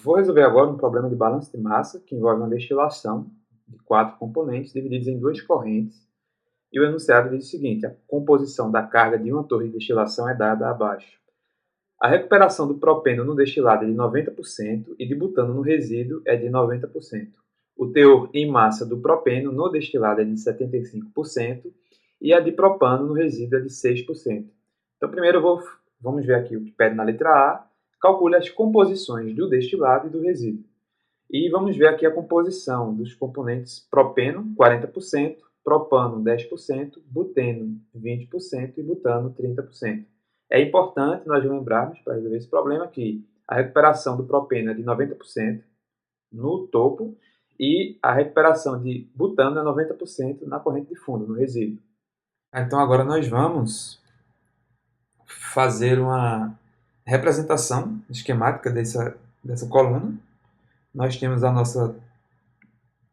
Vou resolver agora um problema de balanço de massa que envolve uma destilação de 4 componentes divididos em 2 correntes. E o enunciado diz o seguinte: a composição da carga de uma torre de destilação é dada abaixo. A recuperação do propeno no destilado é de 90% e de butano no resíduo é de 90%. O teor em massa do propeno no destilado é de 75% e a de propano no resíduo é de 6%. Então, primeiro vamos ver aqui o que pede na letra A. Calcule as composições do destilado e do resíduo. E vamos ver aqui a composição dos componentes propeno, 40%, propano, 10%, buteno, 20% e butano, 30%. É importante nós lembrarmos, para resolver esse problema, que a recuperação do propeno é de 90% no topo e a recuperação de butano é 90% na corrente de fundo, no resíduo. Então agora nós vamos fazer uma representação esquemática dessa coluna. Nós temos a nossa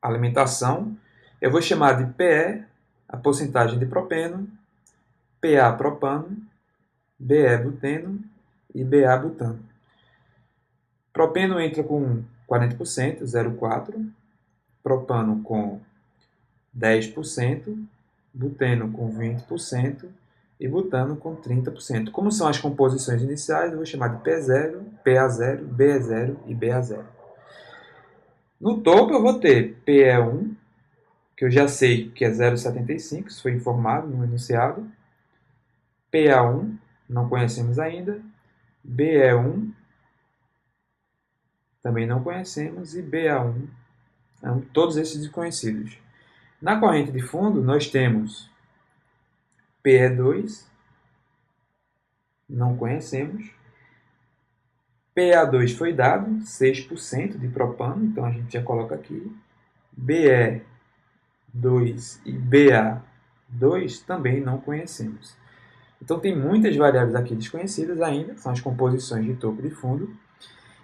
alimentação. Eu vou chamar de PE, a porcentagem de propeno, PA propano, BE buteno e BA butano. Propeno entra com 40%, 0,4%, propano com 10%, buteno com 20% e butano com 30%. Como são as composições iniciais, eu vou chamar de P0, PA0, BE0 e BA0. No topo eu vou ter PE1, que eu já sei que é 0,75, isso foi informado no enunciado. PA1, não conhecemos ainda. BE1, também não conhecemos. E BA1, todos esses desconhecidos. Na corrente de fundo, nós temos PE2, não conhecemos. PA2 foi dado, 6% de propano, então a gente já coloca aqui. BE2 e BA2 também não conhecemos. Então tem muitas variáveis aqui desconhecidas ainda, são as composições de topo e de fundo.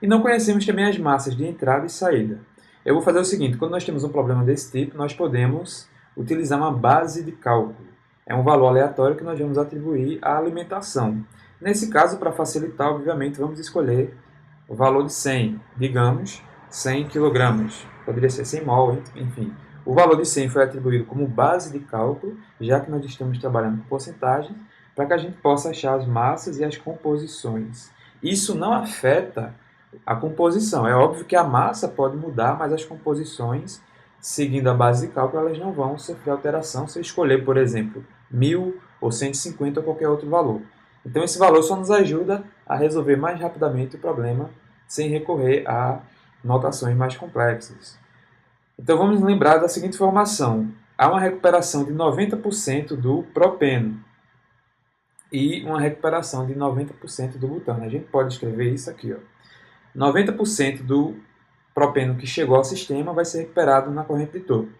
E não conhecemos também as massas de entrada e saída. Eu vou fazer o seguinte: quando nós temos um problema desse tipo, nós podemos utilizar uma base de cálculo. É um valor aleatório que nós vamos atribuir à alimentação. Nesse caso, para facilitar, obviamente, vamos escolher o valor de 100, digamos 100 kg. Poderia ser 100 mol, enfim. O valor de 100 foi atribuído como base de cálculo, já que nós estamos trabalhando com porcentagens, para que a gente possa achar as massas e as composições. Isso não afeta a composição. É óbvio que a massa pode mudar, mas as composições, seguindo a base de cálculo, elas não vão sofrer alteração se eu escolher, por exemplo, 1000 ou 150 ou qualquer outro valor. Então esse valor só nos ajuda a resolver mais rapidamente o problema sem recorrer a notações mais complexas. Então vamos lembrar da seguinte informação: há uma recuperação de 90% do propeno e uma recuperação de 90% do butano. A gente pode escrever isso aqui, ó. 90% do propeno que chegou ao sistema vai ser recuperado na corrente de topo.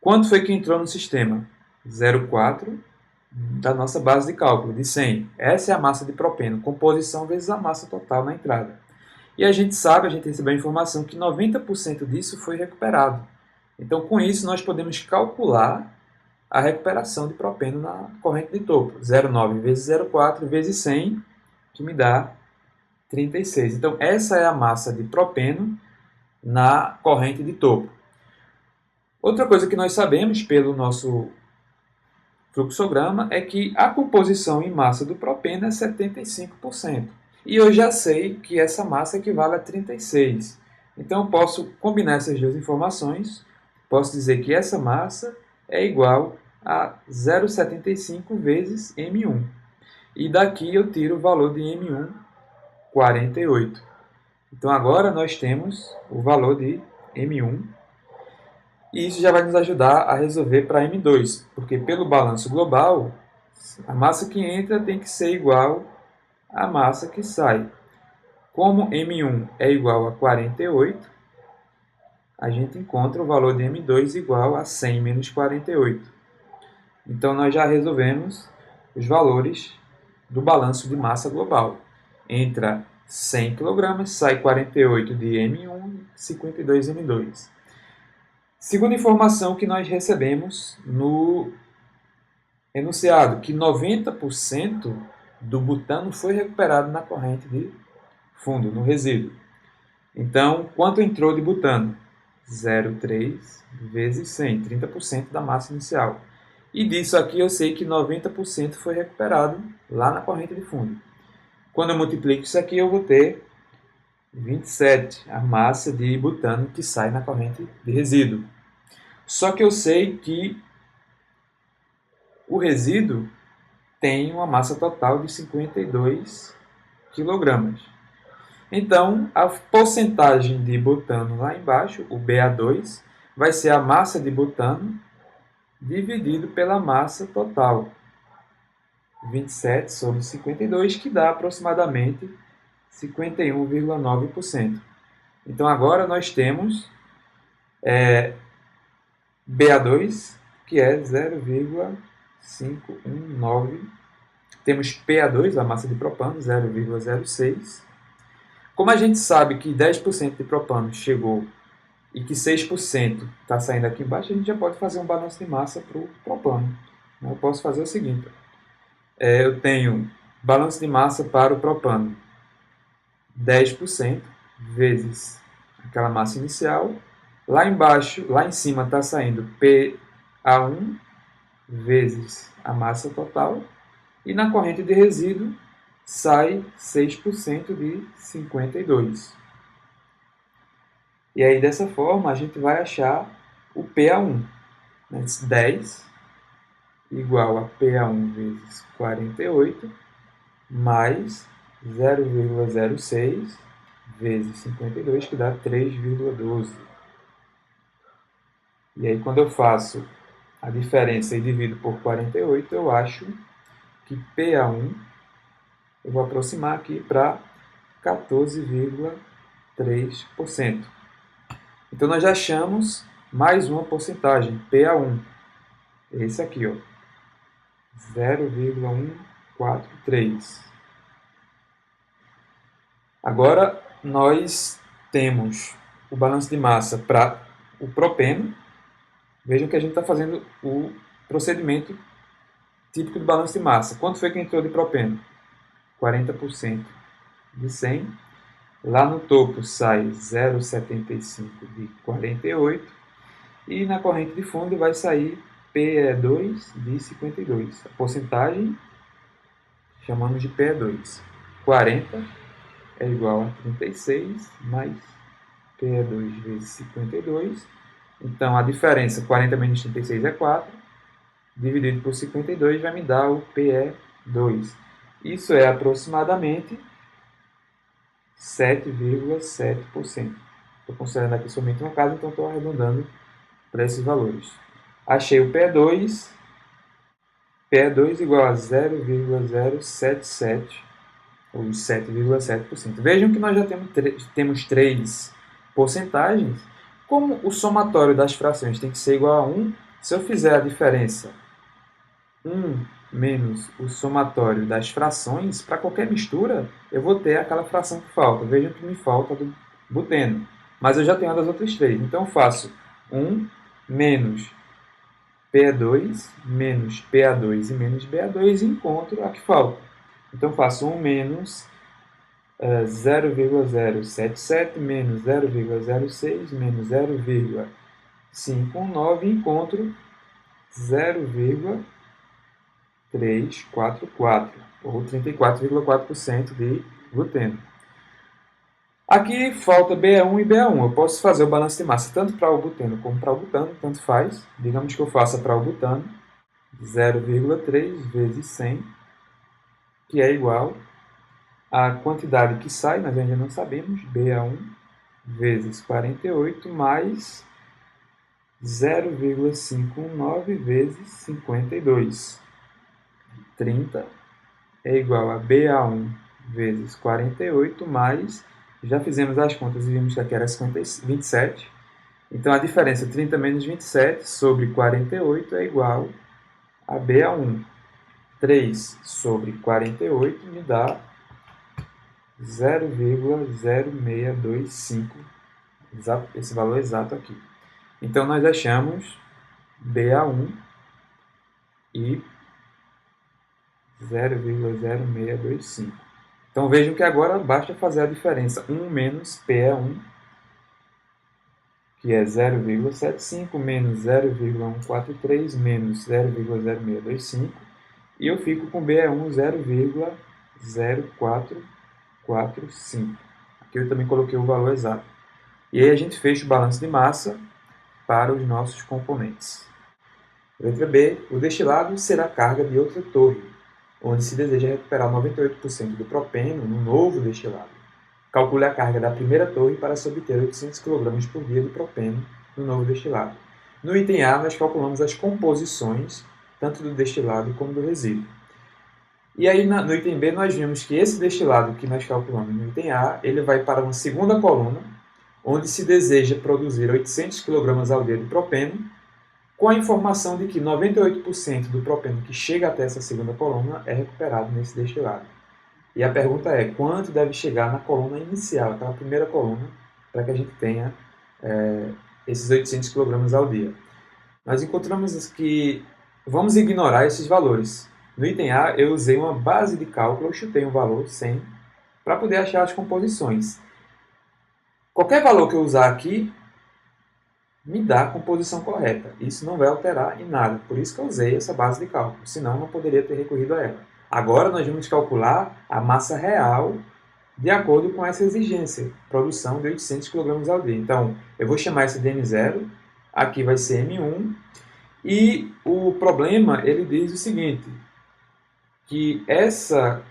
Quanto foi que entrou no sistema? 0,4 da nossa base de cálculo, de 100. Essa é a massa de propeno, composição vezes a massa total na entrada. E a gente recebeu a informação que 90% disso foi recuperado. Então, com isso, nós podemos calcular a recuperação de propeno na corrente de topo. 0,9 vezes 0,4 vezes 100, que me dá 36. Então, essa é a massa de propeno na corrente de topo. Outra coisa que nós sabemos pelo nosso fluxograma é que a composição em massa do propeno é 75%. E eu já sei que essa massa equivale a 36. Então, eu posso combinar essas duas informações. Posso dizer que essa massa é igual a 0,75 vezes M1. E daqui eu tiro o valor de M1, 48. Então agora nós temos o valor de M1. E isso já vai nos ajudar a resolver para M2. Porque pelo balanço global, a massa que entra tem que ser igual à massa que sai. Como M1 é igual a 48, a gente encontra o valor de M2 igual a 100 menos 48. Então, nós já resolvemos os valores do balanço de massa global. Entra 100 kg, sai 48 de M1 e 52 de M2. Segunda informação que nós recebemos no enunciado, que 90% do butano foi recuperado na corrente de fundo, no resíduo. Então, quanto entrou de butano? 0,3 vezes 100, 30% da massa inicial. E disso aqui eu sei que 90% foi recuperado lá na corrente de fundo. Quando eu multiplico isso aqui, eu vou ter 27, a massa de butano que sai na corrente de resíduo. Só que eu sei que o resíduo tem uma massa total de 52 kg. Então, a porcentagem de butano lá embaixo, o Ba2, vai ser a massa de butano dividido pela massa total. 27 sobre 52, que dá aproximadamente 51,9%. Então, agora nós temos Ba2, que é 0,519. Temos Pa2, a massa de propano, 0,06. Como a gente sabe que 10% de propano chegou e que 6% está saindo aqui embaixo, a gente já pode fazer um balanço de massa para o propano. Eu posso fazer o seguinte: eu tenho balanço de massa para o propano, 10% vezes aquela massa inicial. Lá embaixo, lá em cima está saindo Pa1 vezes a massa total. E na corrente de resíduo sai 6% de 52. E aí, dessa forma, a gente vai achar o PA1. 10 igual a PA1 vezes 48, mais 0,06 vezes 52, que dá 3,12. E aí, quando eu faço a diferença e divido por 48, eu acho que PA1, eu vou aproximar aqui para 14,3%. Então, nós já achamos mais uma porcentagem, PA1. Esse aqui, ó, 0,143. Agora, nós temos o balanço de massa para o propeno. Vejam que a gente está fazendo o procedimento típico do balanço de massa. Quanto foi que entrou de propeno? 40% de 100. Lá no topo sai 0,75 de 48. E na corrente de fundo vai sair PE2 de 52. A porcentagem chamamos de PE2. 40 é igual a 36 mais PE2 vezes 52. Então, a diferença, 40 menos 36 é 4. Dividido por 52 vai me dar o PE2. Isso é aproximadamente 7,7%. Estou considerando aqui somente uma casa, então estou arredondando para esses valores. Achei o PE2. PE2 igual a 0,077, ou 7,7%. Vejam que nós já temos três porcentagens. Como o somatório das frações tem que ser igual a 1, se eu fizer a diferença 1 menos o somatório das frações, para qualquer mistura, eu vou ter aquela fração que falta. Vejam que me falta do buteno. Mas eu já tenho a das outras três. Então eu faço 1 menos PE2 menos PA2 e menos BA2 e encontro a que falta. Então faço 1 menos 0,077 menos 0,06 menos 0,519 e encontro 0,344 ou 34,4% de gluteno. Aqui falta BE1 e BA1. Eu posso fazer o balanço de massa tanto para o buteno como para o butano, tanto faz. Digamos que eu faça para o butano 0,3 vezes 100, que é igual à quantidade que sai, nós ainda não sabemos, BA1 vezes 48 mais 0,519 vezes 52. 30 é igual a BA1 vezes 48 mais, já fizemos as contas e vimos que aqui era 27. Então a diferença 30 menos 27 sobre 48 é igual a BA1. 3 sobre 48 me dá 0,0625, esse valor exato aqui. Então nós achamos BA1 e 0,0625. Então vejam que agora basta fazer a diferença 1 menos PE1 que é 0,75 menos 0,143 menos 0,0625, e eu fico com BE1 0,0445. Aqui eu também coloquei o valor exato. E aí a gente fecha o balanço de massa para os nossos componentes. Letra B. O destilado será carga de outra torre, onde se deseja recuperar 98% do propeno no novo destilado. Calcule a carga da primeira torre para se obter 800 kg por dia de propeno no novo destilado. No item A, nós calculamos as composições, tanto do destilado como do resíduo. E aí, no item B, nós vimos que esse destilado que nós calculamos no item A, ele vai para uma segunda coluna, onde se deseja produzir 800 kg ao dia de propeno, com a informação de que 98% do propeno que chega até essa segunda coluna é recuperado nesse destilado. E a pergunta é, quanto deve chegar na coluna inicial, aquela primeira coluna, para que a gente tenha esses 800 kg ao dia? Nós encontramos que vamos ignorar esses valores. No item A, eu usei uma base de cálculo, eu chutei um valor 100, para poder achar as composições. Qualquer valor que eu usar aqui me dá a composição correta. Isso não vai alterar em nada. Por isso que eu usei essa base de cálculo. Senão, eu não poderia ter recorrido a ela. Agora, nós vamos calcular a massa real de acordo com essa exigência. Produção de 800 kg ao dia. Então, eu vou chamar esse de M0. Aqui vai ser M1. E o problema, ele diz o seguinte. Que essa...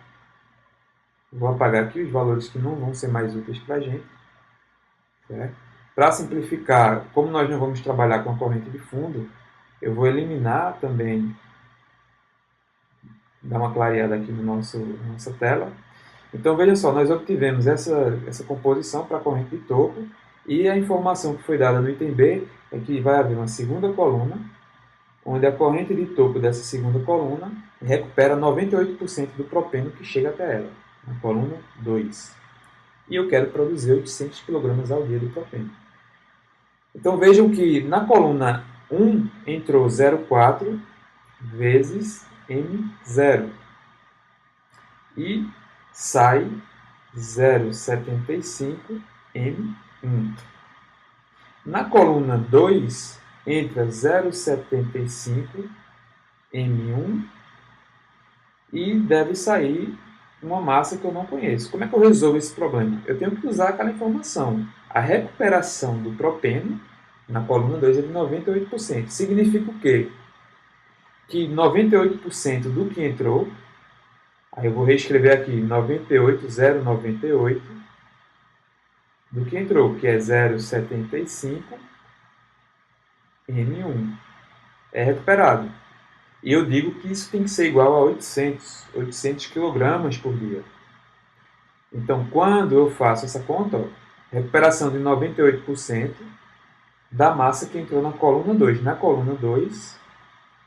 Vou apagar aqui os valores que não vão ser mais úteis para a gente. Para simplificar, como nós não vamos trabalhar com a corrente de fundo, eu vou eliminar também, dar uma clareada aqui na nossa tela. Então, veja só, nós obtivemos essa composição para a corrente de topo, e a informação que foi dada no item B é que vai haver uma segunda coluna, onde a corrente de topo dessa segunda coluna recupera 98% do propeno que chega até ela, na coluna 2. E eu quero produzir 800 kg ao dia de propeno. Então vejam que na coluna 1 entrou 0,4 vezes M0 e sai 0,75 M1. Na coluna 2 entra 0,75 M1 e deve sair uma massa que eu não conheço. Como é que eu resolvo esse problema? Eu tenho que usar aquela informação. A recuperação do propeno na coluna 2 é de 98%. Significa o quê? Que 98% do que entrou, aí eu vou reescrever aqui 98,098 do que entrou, que é 0,75 M1. É recuperado. E eu digo que isso tem que ser igual a 800 kg por dia. Então, quando eu faço essa conta, recuperação de 98% da massa que entrou na coluna 2. Na coluna 2,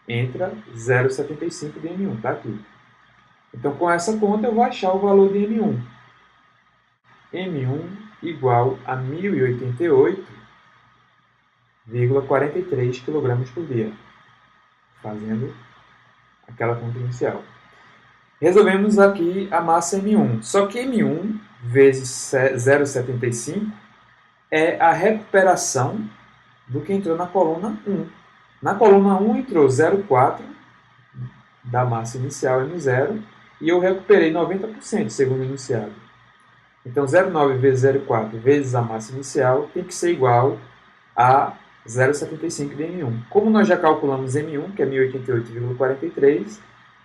entra 0,75 de M1, tá aqui. Então, com essa conta, eu vou achar o valor de M1. M1 igual a 1088,43 kg por dia. Fazendo aquela conta inicial. Resolvemos aqui a massa M1. Só que M1 vezes 0,75 é a recuperação do que entrou na coluna 1. Na coluna 1 entrou 0,4 da massa inicial M0 e eu recuperei 90% segundo o enunciado. Então 0,9 vezes 0,4 vezes a massa inicial tem que ser igual a 0,75 de M1. Como nós já calculamos M1, que é 1088,43,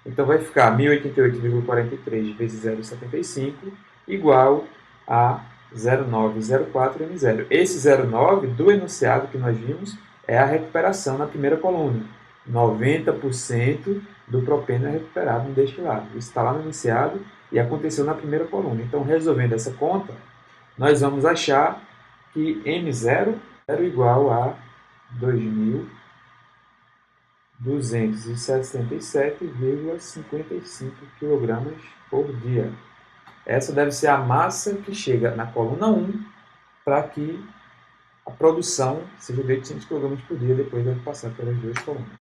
então vai ficar 1088,43 vezes 0,75 igual a 0,904 M0. Esse 0,9 do enunciado que nós vimos é a recuperação na primeira coluna. 90% do propeno é recuperado no destilado. Isso está lá no enunciado e aconteceu na primeira coluna. Então, resolvendo essa conta, nós vamos achar que M0 é igual a 2.267,55 kg por dia. Essa deve ser a massa que chega na coluna 1 para que a produção seja de 800 kg por dia, depois deve passar pelas duas colunas.